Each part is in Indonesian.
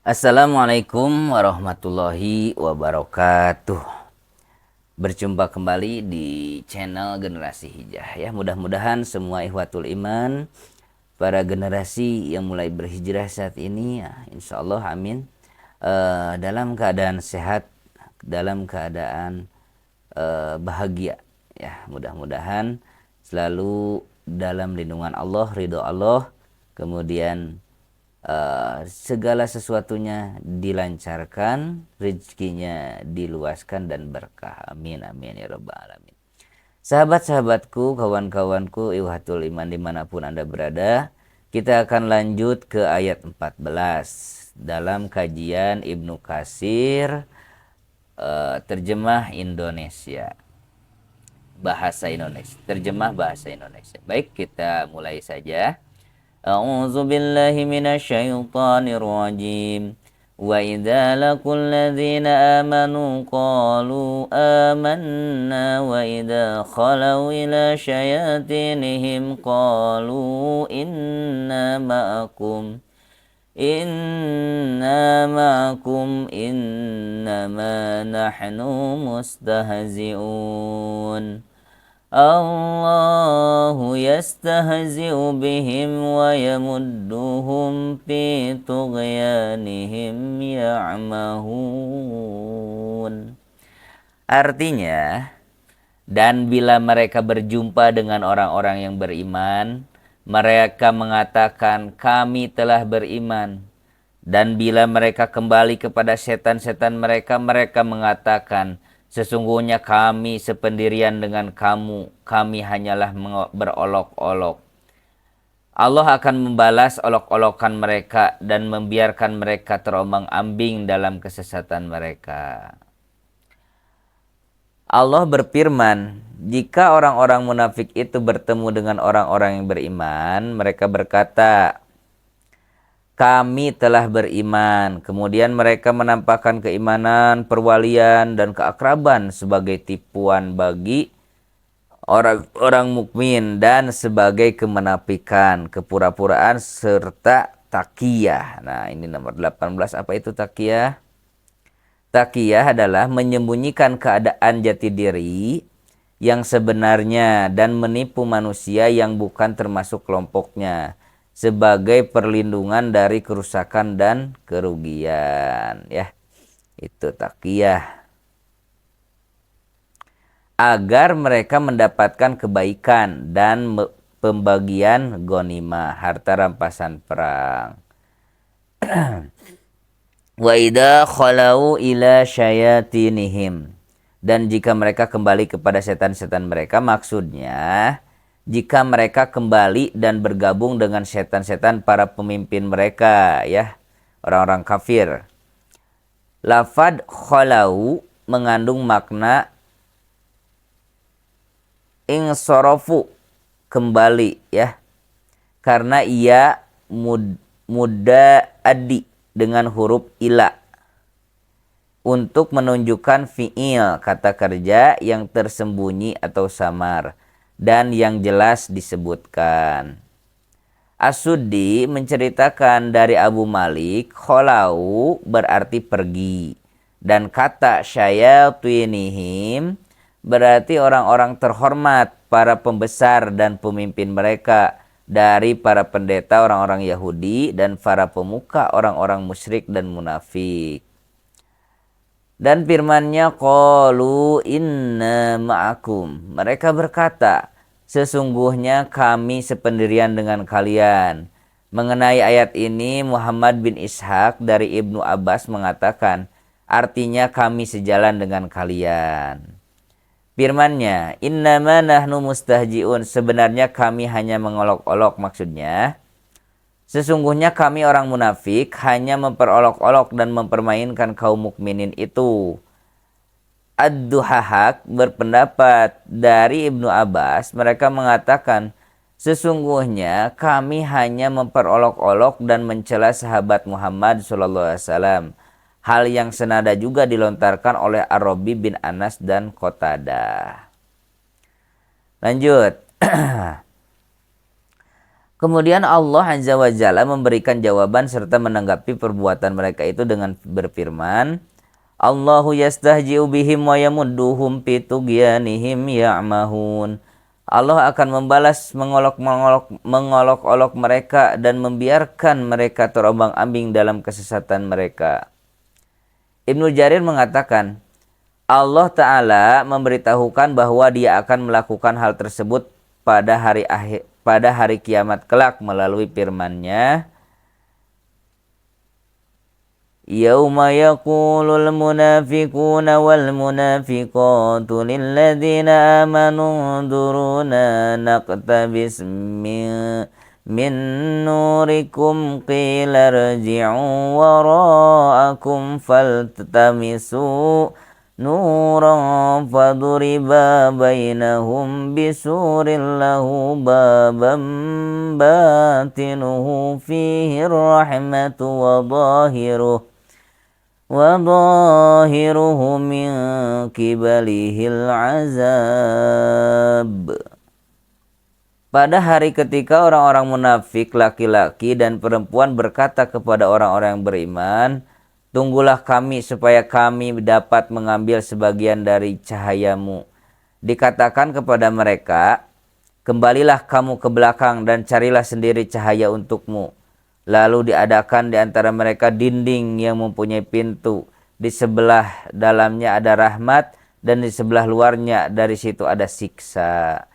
Assalamualaikum warahmatullahi wabarakatuh. Berjumpa kembali di channel Generasi Hijrah ya. Mudah-mudahan semua ikhwatul iman, para generasi yang mulai berhijrah saat ini ya, insya Allah amin, dalam keadaan sehat, dalam keadaan bahagia ya. Mudah-mudahan selalu dalam lindungan Allah, ridho Allah, kemudian segala sesuatunya dilancarkan, rezekinya diluaskan dan berkah. Amin amin ya rabbal alamin. Sahabat-sahabatku, kawan-kawanku, ikhwatul iman dimanapun Anda berada, kita akan lanjut ke ayat 14 dalam kajian Ibnu Katsir, terjemah Indonesia, bahasa Indonesia, terjemah bahasa Indonesia. Baik, kita mulai saja. أعوذ بالله من الشيطان الرجيم وإذا لقوا الذين آمنوا قالوا آمنا وإذا خلوا إلى شياطينهم قالوا إنا معكم إنما نحن مستهزئون الله يستهزئ بهم ويمدهم في طغيانهم يعمهون. Artinya, dan bila mereka berjumpa dengan orang-orang yang beriman, mereka mengatakan kami telah beriman. Dan bila mereka kembali kepada setan-setan mereka, mereka mengatakan sesungguhnya kami sependirian dengan kamu, kami hanyalah berolok-olok. Allah akan membalas olok-olokan mereka dan membiarkan mereka terombang-ambing dalam kesesatan mereka. Allah berfirman, jika orang-orang munafik itu bertemu dengan orang-orang yang beriman, mereka berkata, kami telah beriman. Kemudian mereka menampakkan keimanan, perwalian, dan keakraban sebagai tipuan bagi orang-orang mukmin dan sebagai kemenafikan, kepura-puraan, serta takiyah. Nah, ini nomor 18. Apa itu takiyah? Takiyah adalah menyembunyikan keadaan jati diri yang sebenarnya dan menipu manusia yang bukan termasuk kelompoknya, sebagai perlindungan dari kerusakan dan kerugian ya. Itu takiyah, agar mereka mendapatkan kebaikan dan pembagian ghanimah, harta rampasan perang. Wa idza khalau ila syayatinihim, dan jika mereka kembali kepada setan-setan mereka, maksudnya jika mereka kembali dan bergabung dengan setan-setan para pemimpin mereka ya, orang-orang kafir. Lafad khalau mengandung makna insorofu, kembali ya, karena ia muda adi dengan huruf ila untuk menunjukkan fiil, kata kerja yang tersembunyi atau samar dan yang jelas disebutkan. As-Suddi menceritakan dari Abu Malik, kholau berarti pergi, dan kata syayatinihim berarti orang-orang terhormat, para pembesar dan pemimpin mereka dari para pendeta orang-orang Yahudi dan para pemuka orang-orang musyrik dan munafik. Dan firman-Nya, qalu inna ma'akum, mereka berkata sesungguhnya kami sependirian dengan kalian. Mengenai ayat ini, Muhammad bin Ishaq dari Ibnu Abbas mengatakan, artinya kami sejalan dengan kalian. Firman-Nya, innama nahnu mustahji'un, sebenarnya kami hanya mengolok-olok, maksudnya sesungguhnya kami orang munafik hanya memperolok-olok dan mempermainkan kaum mukminin itu. Ad-Duhahak berpendapat dari Ibnu Abbas, mereka mengatakan sesungguhnya kami hanya memperolok-olok dan mencela sahabat Muhammad SAW. Hal yang senada juga dilontarkan oleh Ar-Rabi bin Anas dan Qatadah. Lanjut. Kemudian Allah Azza wa Jalla memberikan jawaban serta menanggapi perbuatan mereka itu dengan berfirman, Allahu yastahji'u bihim wa yamudduhum fi tughyanihim ya'mahun. Allah akan membalas mengolok-olok mereka dan membiarkan mereka terombang-ambing dalam kesesatan mereka. Ibnu Jarir mengatakan, Allah Ta'ala memberitahukan bahwa dia akan melakukan hal tersebut pada hari kiamat kelak melalui firman-Nya, Yauma yaqulul munafiquna wal munafiqatu lilladzina amanu duruna naqtabis min nurikum qila rji'u wara'akum faltamisu nuran faduriba bainahum bisurin lahu babam batinuhu fihi rahmatu wa dhahiruhu min kibalihil azab. Pada hari ketika orang-orang munafik laki-laki dan perempuan berkata kepada orang-orang yang beriman, tunggulah kami supaya kami dapat mengambil sebagian dari cahayamu. Dikatakan kepada mereka, kembalilah kamu ke belakang dan carilah sendiri cahaya untukmu. Lalu diadakan di antara mereka dinding yang mempunyai pintu. Di sebelah dalamnya ada rahmat dan di sebelah luarnya dari situ ada siksa.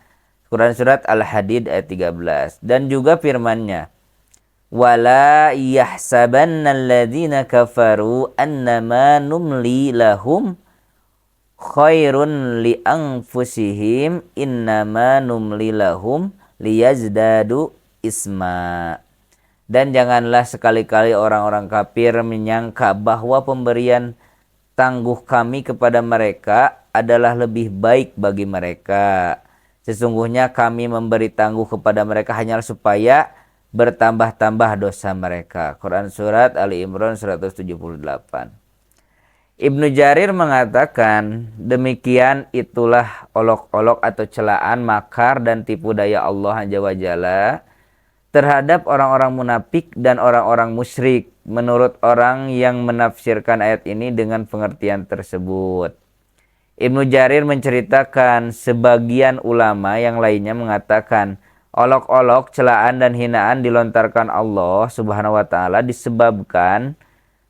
Quran Surat Al-Hadid ayat 13. Dan juga firman-Nya, wala yahsabanna alladhina kafaru annama numli lahum khairun li anfusihim innama numli lahum liyazdadu isma. Dan janganlah sekali-kali orang-orang kafir menyangka bahwa pemberian tangguh kami kepada mereka adalah lebih baik bagi mereka. Sesungguhnya kami memberi tangguh kepada mereka hanyalah supaya bertambah-tambah dosa mereka. Quran Surat Ali Imran 178. Ibnu Jarir mengatakan, demikian itulah olok-olok atau celaan, makar dan tipu daya Allah Azza wa Jalla terhadap orang-orang munafik dan orang-orang musyrik menurut orang yang menafsirkan ayat ini dengan pengertian tersebut. Ibnu Jarir menceritakan sebagian ulama yang lainnya mengatakan olok-olok, celaan dan hinaan dilontarkan Allah Subhanahu wa taala disebabkan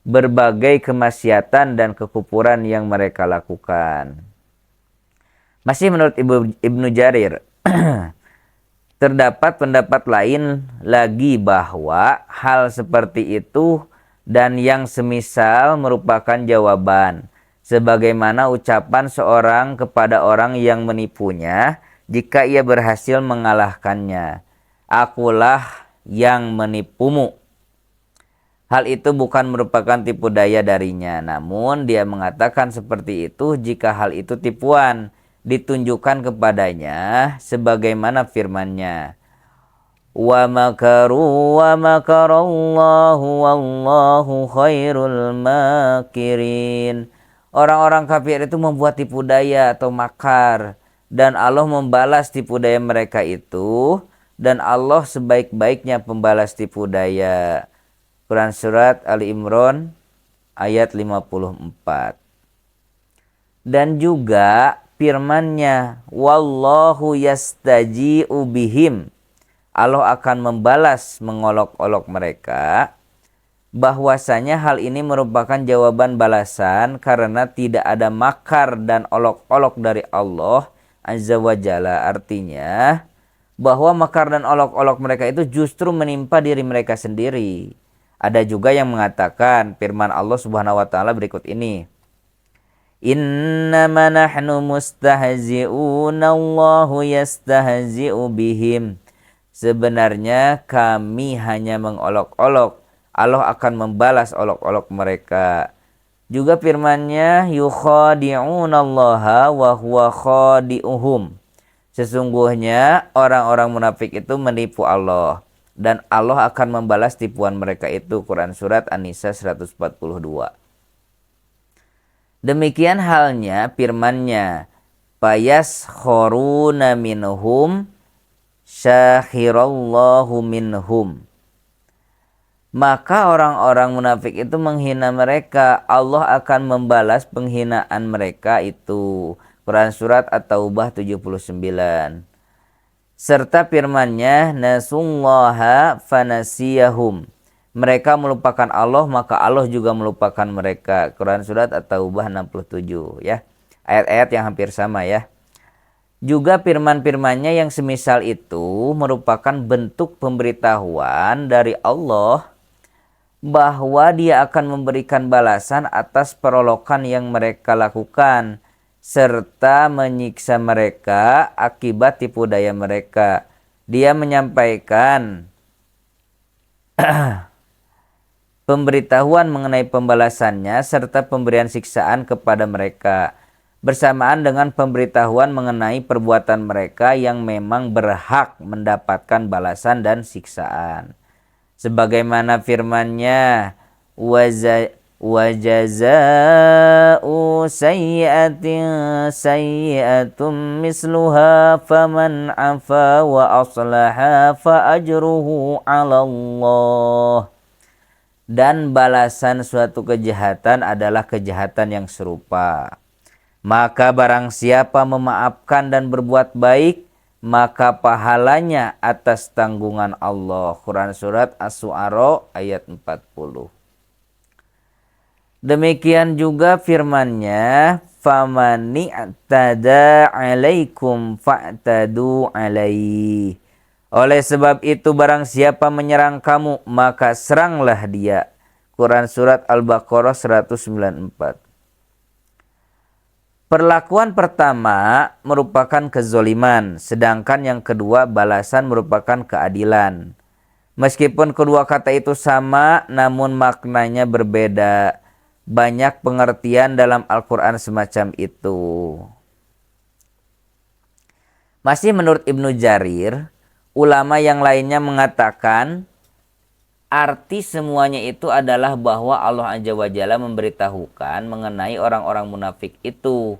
berbagai kemaksiatan dan kekufuran yang mereka lakukan. Masih menurut Ibnu Jarir, terdapat pendapat lain lagi bahwa hal seperti itu dan yang semisal merupakan jawaban, sebagaimana ucapan seorang kepada orang yang menipunya jika ia berhasil mengalahkannya, akulah yang menipumu. Hal itu bukan merupakan tipu daya darinya, namun dia mengatakan seperti itu jika hal itu tipuan ditunjukkan kepadanya sebagaimana firman-Nya, wa makaru wa makarallahu wallahu khairul makirin. Orang-orang kafir itu membuat tipu daya atau makar dan Allah membalas tipu daya mereka itu, dan Allah sebaik-baiknya pembalas tipu daya. Quran Surat Ali Imran ayat 54. Dan juga firman-Nya, wallahu yastaji'u bihim, Allah akan membalas mengolok-olok mereka, bahwasanya hal ini merupakan jawaban balasan karena tidak ada makar dan olok-olok dari Allah Azza wa Jalla. Artinya bahwa makar dan olok-olok mereka itu justru menimpa diri mereka sendiri. Ada juga yang mengatakan firman Allah Subhanahu wa taala berikut ini, innama nahnu mustahzi'un Allahu yastahzi'u bihim. Sebenarnya kami hanya mengolok-olok, Allah akan membalas olok-olok mereka. Juga firman-Nya, yukhadi'unallaha wa huwa khadi'uhum. Sesungguhnya orang-orang munafik itu menipu Allah dan Allah akan membalas tipuan mereka itu. Quran Surat An-Nisa 142. Demikian halnya firman-Nya, fayaskharuna minhum syakhirallahu minhum. Maka orang-orang munafik itu menghina mereka, Allah akan membalas penghinaan mereka itu. Quran surat At-Taubah 79. Serta firman-Nya, nasullaha fanasiyahum. Mereka melupakan Allah, maka Allah juga melupakan mereka. Quran surat At-Taubah 67 ya. Ayat-ayat yang hampir sama ya. Juga firman-firman-Nya yang semisal itu merupakan bentuk pemberitahuan dari Allah bahwa Dia akan memberikan balasan atas perolokan yang mereka lakukan, serta menyiksa mereka akibat tipu daya mereka. Dia menyampaikan pemberitahuan mengenai pembalasannya serta pemberian siksaan kepada mereka, bersamaan dengan pemberitahuan mengenai perbuatan mereka yang memang berhak mendapatkan balasan dan siksaan. Sebagaimana firman-Nya, wajaza'u sayyi'atin sayyi'atum misluha faman afa wa aslaha fa ajruhu 'ala Allah. Dan balasan suatu kejahatan adalah kejahatan yang serupa. Maka barang siapa memaafkan dan berbuat baik, maka pahalanya atas tanggungan Allah. Quran surat Asy-Syu'ara ayat 40. Demikian juga firman-Nya, famani i'tada 'alaikum fa'tadu 'alaihi. Oleh sebab itu barang siapa menyerang kamu, maka seranglah dia. Quran surat Al-Baqarah 194. Perlakuan pertama merupakan kezoliman, sedangkan yang kedua balasan merupakan keadilan. Meskipun kedua kata itu sama, namun maknanya berbeda. Banyak pengertian dalam Al-Quran semacam itu. Masih menurut Ibnu Jarir, ulama yang lainnya mengatakan arti semuanya itu adalah bahwa Allah Azza wa Jalla memberitahukan mengenai orang-orang munafik itu.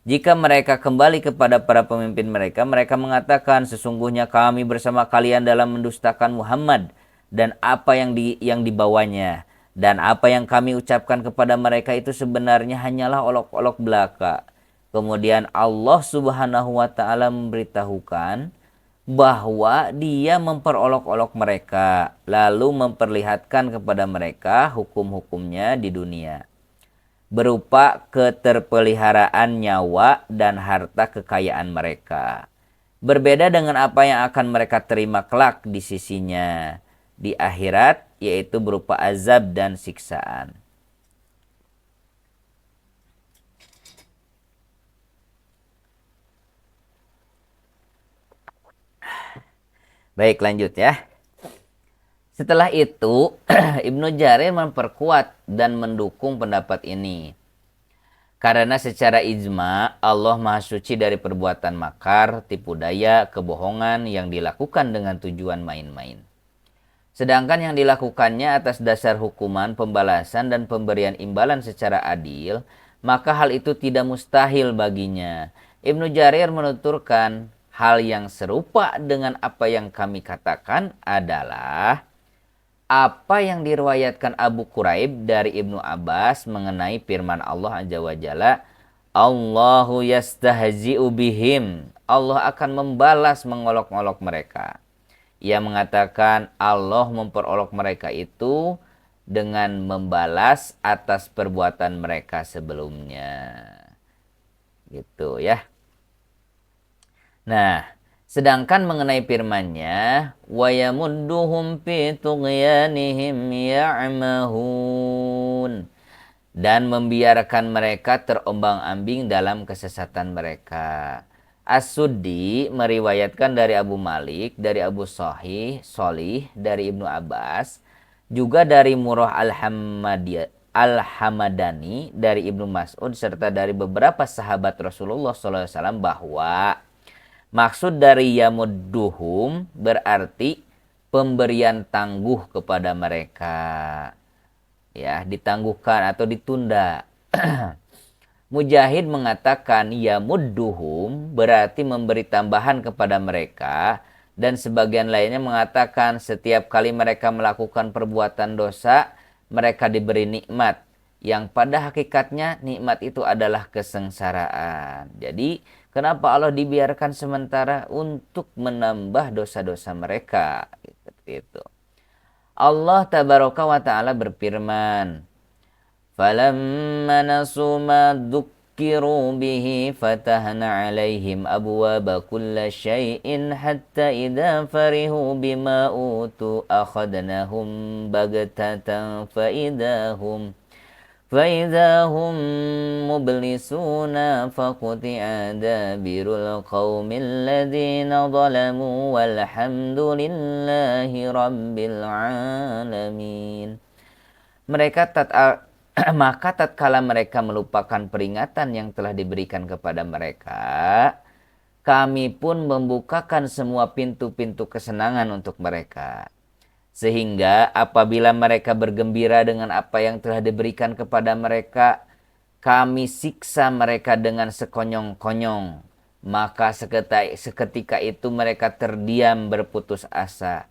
Jika mereka kembali kepada para pemimpin mereka, mereka mengatakan sesungguhnya kami bersama kalian dalam mendustakan Muhammad dan apa yang dibawanya. Dan apa yang kami ucapkan kepada mereka itu sebenarnya hanyalah olok-olok belaka. Kemudian Allah Subhanahu wa Ta'ala memberitahukan bahwa Dia memperolok-olok mereka, lalu memperlihatkan kepada mereka hukum-hukumnya di dunia, berupa keterpeliharaan nyawa dan harta kekayaan mereka. Berbeda dengan apa yang akan mereka terima kelak di sisinya di akhirat, yaitu berupa azab dan siksaan. Baik, lanjut ya. Setelah itu, Ibnu Jarir memperkuat dan mendukung pendapat ini. Karena secara ijma, Allah Maha Suci dari perbuatan makar, tipu daya, kebohongan yang dilakukan dengan tujuan main-main. Sedangkan yang dilakukannya atas dasar hukuman, pembalasan, dan pemberian imbalan secara adil, maka hal itu tidak mustahil baginya. Ibnu Jarir menuturkan, hal yang serupa dengan apa yang kami katakan adalah apa yang diriwayatkan Abu Quraib dari Ibnu Abbas mengenai firman Allah Azza wa Jalla, Allahu yastahzi'u bihim. Allah akan membalas mengolok-olok mereka. Ia mengatakan Allah memperolok mereka itu dengan membalas atas perbuatan mereka sebelumnya. Gitu ya. Nah, sedangkan mengenai firman-Nya, wa yamudduhum fi tughyanihim ya'mahun, dan membiarkan mereka terombang-ambing dalam kesesatan mereka. As-Suddi meriwayatkan dari Abu Malik, dari Abu Sholih, dari Ibnu Abbas, juga dari Murrah Al-Hamadani, dari Ibnu Mas'ud, serta dari beberapa sahabat Rasulullah SAW bahwa maksud dari yamudduhum berarti pemberian tangguh kepada mereka. Ya, ditangguhkan atau ditunda. Mujahid mengatakan yamudduhum berarti memberi tambahan kepada mereka Dan sebagian lainnya mengatakan setiap kali mereka melakukan perbuatan dosa, mereka diberi nikmat. Yang pada hakikatnya nikmat itu adalah kesengsaraan. Jadi kenapa Allah dibiarkan sementara untuk menambah dosa-dosa mereka? Seperti itu. Allah tabaraka wa ta'ala berfirman, فَلَمَّا نَسُوا مَا ذُكِّرُوا بِهِ فَتَحْنَا عَلَيْهِمْ أَبْوَابَ كُلِّ شَيْءٍ حَتَّى إِذَا فَرِحُوا بِمَا أُوتُوا أَخَذْنَاهُمْ بَغْتَةً فَإِذَا هُمْ مُبْلِسُونَ فَقُطِعَ دَابِرُ الْقَوْمِ الَّذِينَ ظَلَمُوا وَالْحَمْدُ لِلَّهِ رَبِّ الْعَالَمِينَ. Maka tatkala mereka melupakan peringatan yang telah diberikan kepada mereka, kami pun membukakan semua pintu-pintu kesenangan untuk mereka. Sehingga apabila mereka bergembira dengan apa yang telah diberikan kepada mereka, kami siksa mereka dengan sekonyong-konyong. Maka seketika itu mereka terdiam berputus asa.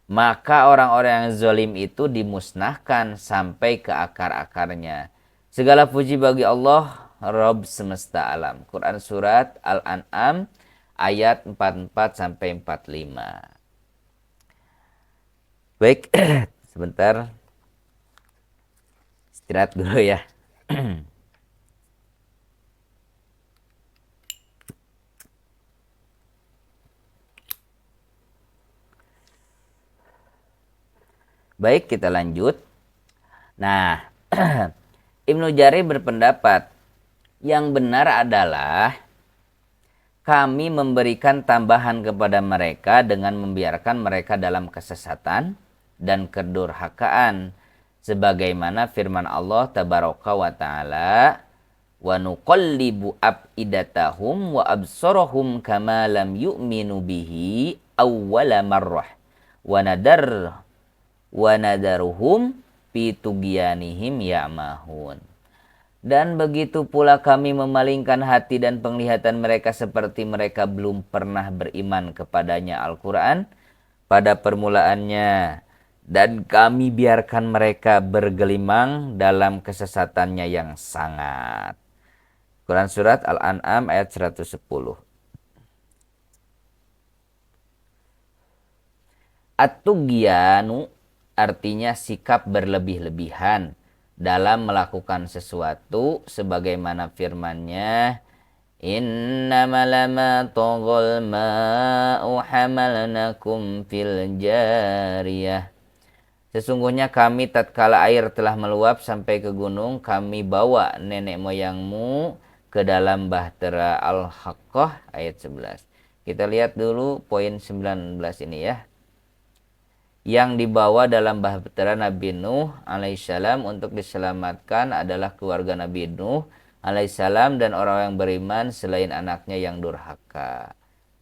Maka orang-orang yang zalim itu dimusnahkan sampai ke akar-akarnya. Segala puji bagi Allah, Rabb semesta alam. Quran Surat Al-An'am ayat 44 sampai 45. Baik, sebentar istirahat dulu ya. Baik, kita lanjut. Nah, Ibnu Jarir berpendapat yang benar adalah kami memberikan tambahan kepada mereka dengan membiarkan mereka dalam kesesatan dan kedurhakaan, sebagaimana firman Allah tabaraka wa ta'ala, wa nuqallibu afidatahum wa absarahum kama lam yu'minu bihi awwala marrah wa nadaruhum fi tughyanihim ya'mahun. Dan begitu pula kami memalingkan hati dan penglihatan mereka seperti mereka belum pernah beriman kepadanya Al-Quran pada permulaannya. Dan kami biarkan mereka bergelimang dalam kesesatannya yang sangat. Quran Surat Al-An'am ayat 110. At-tughyanu artinya sikap berlebih-lebihan dalam melakukan sesuatu, sebagaimana firman-Nya, innama lama toghol ma'u hamalnakum fil jariyah. Sesungguhnya kami tatkala air telah meluap sampai ke gunung, kami bawa nenek moyangmu ke dalam bahtera. Al-Haqqah ayat 11. Kita lihat dulu poin 19 ini ya. Yang dibawa dalam bahtera Nabi Nuh alaihissalam untuk diselamatkan adalah keluarga Nabi Nuh alaihissalam dan orang yang beriman selain anaknya yang durhaka.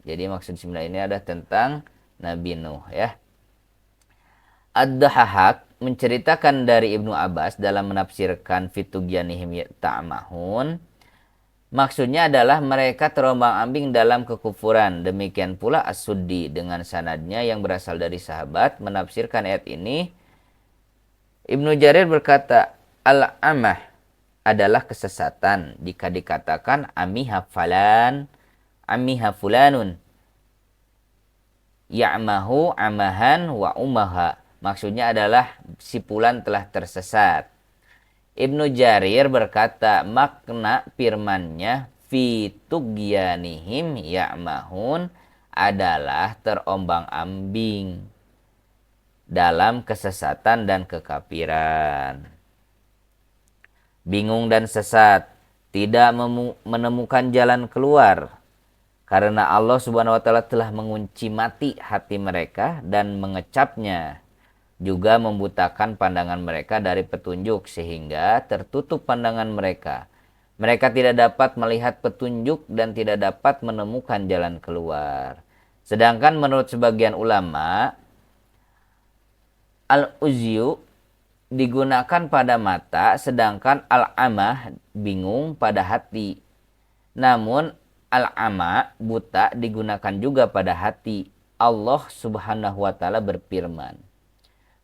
Jadi maksud 9 ini adalah tentang Nabi Nuh ya. Ad-Dahhak menceritakan dari Ibnu Abbas dalam menafsirkan fitugyanihim ta'mahun. Maksudnya adalah mereka terombang-ambing dalam kekufuran. Demikian pula As-Suddi dengan sanadnya yang berasal dari sahabat menafsirkan ayat ini. Ibnu Jarir berkata, Al-amah adalah kesesatan jika dikatakan amiha fulanun. Ya'mahu amahan wa umaha. Maksudnya adalah si fulan telah tersesat. Ibnu Jarir berkata makna firman-Nya fi tughyanihim ya'mahun adalah terombang-ambing dalam kesesatan dan kekafiran. Bingung dan sesat, tidak menemukan jalan keluar karena Allah Subhanahu wa taala telah mengunci mati hati mereka dan mengecapnya. Juga membutakan pandangan mereka dari petunjuk sehingga tertutup pandangan mereka. Mereka tidak dapat melihat petunjuk dan tidak dapat menemukan jalan keluar. Sedangkan menurut sebagian ulama, al-uzyu digunakan pada mata sedangkan al-amah bingung pada hati. Namun al-ama buta digunakan juga pada hati. Allah Subhanahu wa taala berfirman,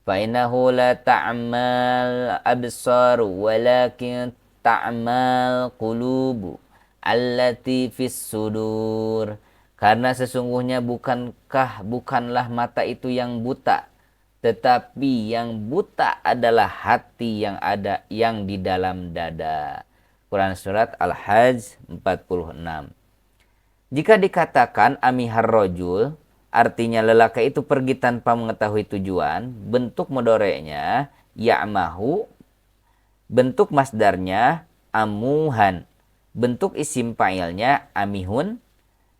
fa innahu la ta'mal absar walakin ta'mal qulubu allati fis sudur. Karena sesungguhnya bukanlah mata itu yang buta, tetapi yang buta adalah hati yang di dalam dada. Quran surat Al-Hajj 46. Jika dikatakan amihar rojul, artinya lelaki itu pergi tanpa mengetahui tujuan, bentuk mudoreknya ya'mahu, bentuk masdarnya amuhan, bentuk isim fa'ilnya amihun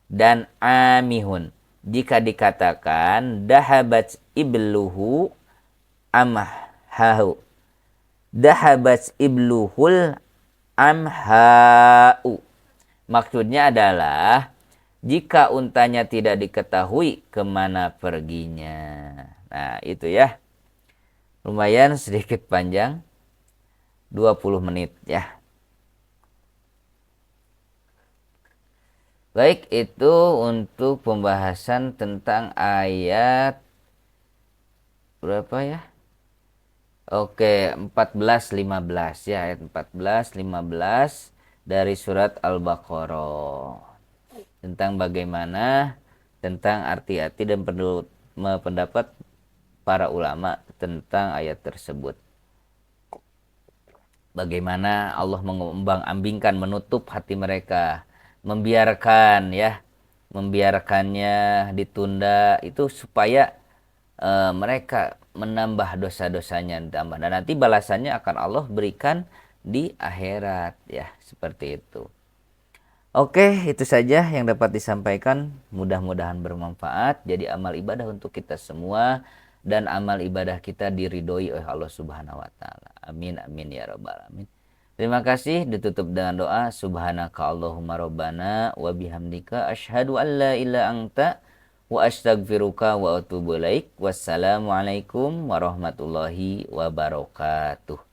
dan amihun. Jika dikatakan dahabat ibluhu amhahu, dahabat ibluhul amhau, maksudnya adalah jika untanya tidak diketahui kemana perginya. Nah itu ya, lumayan sedikit panjang, 20 menit ya. Baik, itu untuk pembahasan tentang ayat berapa ya? Oke, 14-15 ya, ayat 14-15 dari surat Al-Baqarah. Tentang bagaimana, tentang arti-arti dan pendapat para ulama tentang ayat tersebut. Bagaimana Allah mengembang-ambingkan, menutup hati mereka, membiarkannya ditunda itu supaya mereka menambah dosa-dosanya ditambah, dan nanti balasannya akan Allah berikan di akhirat ya, seperti itu. Oke, itu saja yang dapat disampaikan, mudah-mudahan bermanfaat jadi amal ibadah untuk kita semua, dan amal ibadah kita diridhoi oleh Allah Subhanahu wa taala. Amin amin ya rabbal alamin. Terima kasih, ditutup dengan doa subhanaka Allahumma rabbana wa bihamdika asyhadu an la ilaha anta wa astaghfiruka wa atubu ilaik. Wassalamualaikum warahmatullahi wabarakatuh.